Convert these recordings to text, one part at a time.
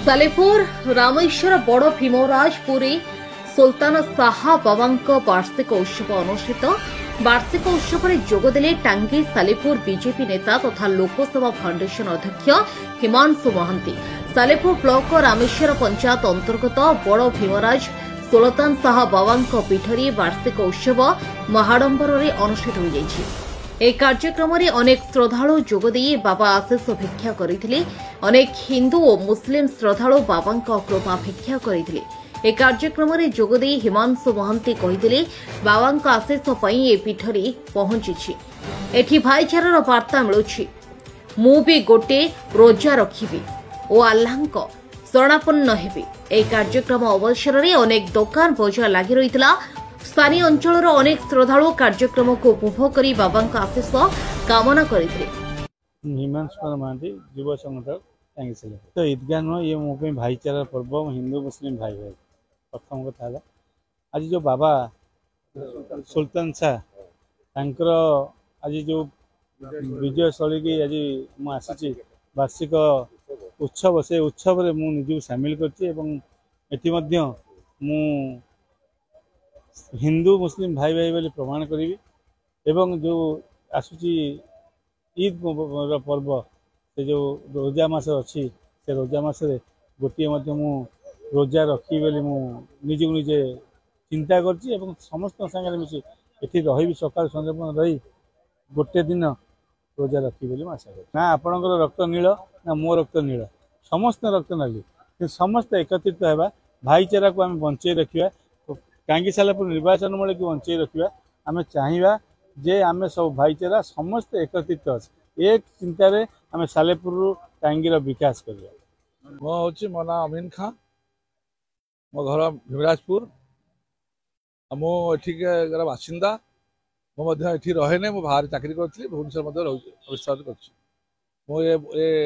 सालेपुर रामेश्वर बड़ भीमराजपुरी सुल्तान शाह बाबांक वार्षिक उत्सव अनुष्ठित। वार्षिक उत्सव में जोगदेले टांगी सालेपुर बीजेपी नेता तथा लोकसभा फाउंडेशन अध्यक्ष हिमांशु महांती। सालेपुर ब्लॉक रामेश्वर पंचायत अंतर्गत बड़ भीमराज सुल्तान शाह बाबांक पीठरे वार्षिक उत्सव महाडंबर अनुष्ठित हो जायछि। एक कार्यक्रम में अनेक श्रद्धालु जोगदे बाबा आशीष भिक्षा करथिले। अनेक हिंदू और मुस्लिम श्रद्धालु बाबांक कृपा भिक्षा करथिले। एक कार्यक्रम में जोगदे हिमांशु महांती कहिथिले बाबांक आशीष पई ए पीठरे पहुंची एठी भाईचारार वार्ता मिलुछि। मु भी गोटे रोजा रखिबी ओ अल्लाहक शरणापन्न हेबी। ए कार्यक्रम अवसर में अनेक दुकान बजार लगी रही। स्थानीय अंचल अनेक श्रद्धालु कार्यक्रम को उपभोग कर बाबा आशीष कामना करते। हिमांशु महांती युव संगठक तो ईदगाह नुह ये मो भाईचारा पर्व हिंदू मुस्लिम भाई भाई प्रथम कथा आज जो बाबा सुल्तान शाह आज जो विजय स्थली की आज मुझे वार्षिक उत्सव से उत्सव रे मु निज सामिल कर हिंदू मुस्लिम भाई भाई बोली प्रमाण करी एवं जो आसूची ईद पर्व से जो रोजा मास अच्छी से रोजा मास गोटे मु रोजा रखी बोली मु निज निजे चिंता करछि एवं समस्त संगे मिसी एठी रही सकाल संध्या रही गोटे दिन रोजा रखी बोली आशा कर ना आपणकर रक्त नील ना मो रक्त नील समस्त रक्त नाली समस्त एकत्रित होगा भाईचारा को आम बंचे रखा टांगी सालेपुर निर्वाचन मूल की बंचे रखा आम चाहिए जे आम सब भाईचारा समस्त एकत्रित अच्छे एक चिंतार आम सालेपुर टांगीर विकास कर। मो ना अमीन खां मो घर भीमराजपुर मुझे बासिंदा मुझे रहे मु बाहर चाकरी करी भुवनेश्वर अविस्तार कर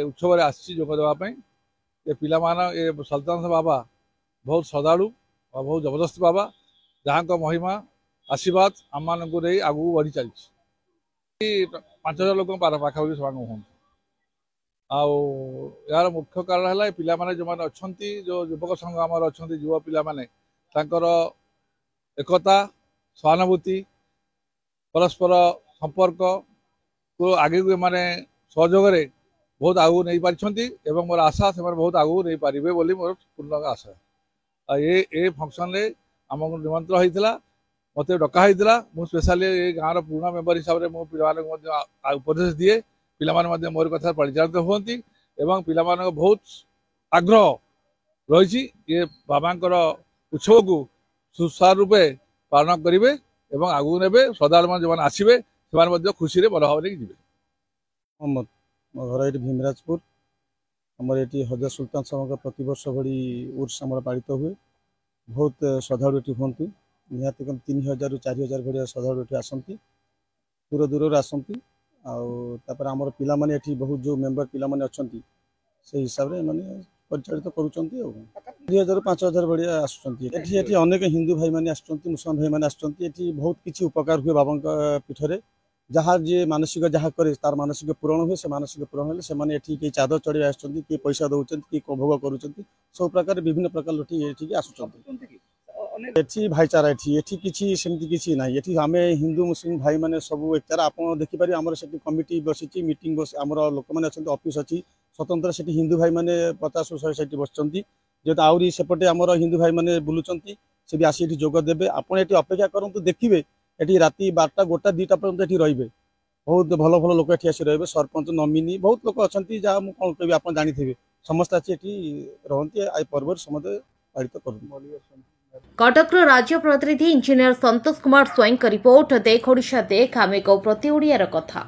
उत्सव जोगदेवाई ये पिला ये सुल्तान बाबा बहुत श्रद्धालु और बहुत जबरदस्त बाबा जहाँ को महिमा आशीर्वाद आम मान आगू बढ़ी चली 5000 लोक पाखापाखि समान हूँ यार मुख्य कारण है पिला माने जो माने अच्छी जो युवक संघ आम अच्छा युवा पिला माने एकता सहानुभूति परस्पर संपर्क को आगे माने सहयोग बहुत आगू नहीं पारिछंती एवं मोर आशा से बहुत आगू नहीं पारिबे बोली मोर पूर्ण आशा। ये फंक्शन रे आमको निमंत्रण होता मत डका होता मुझे स्पेशली ये गाँव पुराना मेम्बर हिसाब से मो पिला उपदेश दिए पिला मोर कथा परिचालित होती एवं पिला बहुत आग्रह रही ये बाबांकर उत्सव को सुचारू रूपे पालन करेंगे एवं आगू ने श्रद्धालु जो आसवे से खुशी बड़ भाव जी। मोहम्मद मो घर ये भीमराजपुर आमर ये हजरत सुल्तान शाह का प्रतिवर्ष भली उर्स आम पालित हुए बहुत श्रद्धालु ये हूँ निहाती कम 3000 ରୁ 4000 भाया श्रद्धालु ये आसती दूर दूर आसती आमर पिला माने एठी बहुत जो मेम्बर पिला माने अच्छी से हिसाब से मैंने परिचालित कर 2000 ରୁ 5000 भाया आसुँच। अनेक हिंदू भाई मैंने मुसलमान भाई मैंने आसुँच बहुत किसी उपकार हुए बाबा पीठरे जहाँ जे मानसिक जहाँ करे तार मानसिक पूरण हुए से मानसिक पूरण हेल्ले से किए चादर चढ़ी आसुँच किए पैसा दौरान किए भोग कर सब प्रकार विभिन्न प्रकार लोग आसुँच भाईचारा एठी किसी सेमती किसी ना ये आम हिंदू मुस्लिम भाई मैंने सब एकचार आप देखिपारे आमर से कमिटी बसी मीटिंग बस आमर लोक मैंने अच्छा ऑफिस अच्छी स्वतंत्र से हिंदू भाई मैंने 50 ରୁ 160 बसती जेहेतु आहरी सेपटे आमर हिंदू भाई मैंने बुलूंट से भी आसी जोगदेवे आपड़ ये अपेक्षा करूँ देखिए ये राति 12ଟା 1ଟା 2ଟା पर्यटन ये रे बहुत भल भल लोक ये रे सरपंच नमिनी बहुत लोग अच्छा जहाँ मुझे कौन कह आप जानी समस्त अच्छी रही आई पर्व समस्त पालित कर। कटक राज्य प्रतिनिधि इंजीनियर संतोष कुमार स्वयं का रिपोर्ट देख ओडिशा देख आमे को प्रति ओडियार कथा।